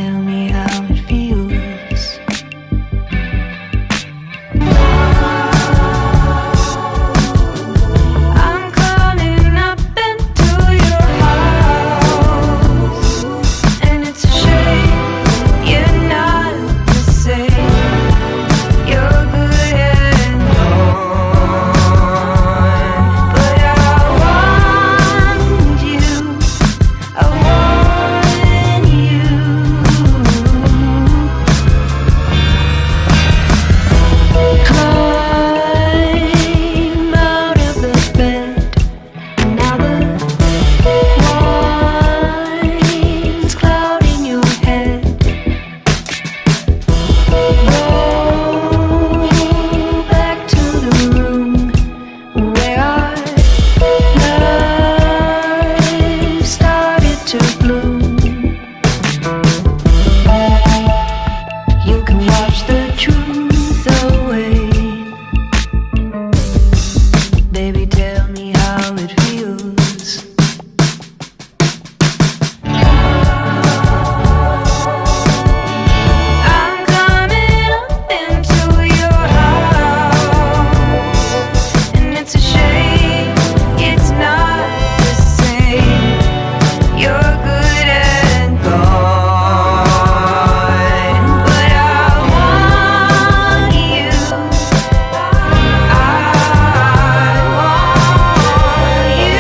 tell me how it feels. I'm coming up into your house, and it's a shame you're not the same. You're good and gone, but I want you. I want you. Climb out of the bed, and now the wine's clouding your head. Go back to the room where our love started to bloom. You can wash the truth away. Baby, tell me how it feels. I'm coming up into your house, and it's a shame it's not the same. You're good and gone, but I want you. I want you.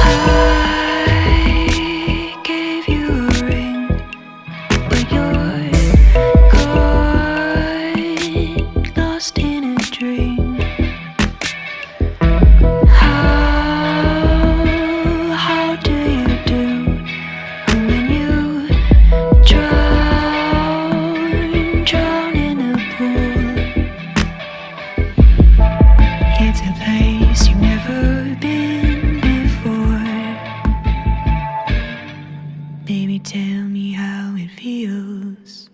I gave you a ring, but you're gone, lost in a dream. How do you do when you drown in a pool? It's a place you've never been before. Baby, tell me how it feels.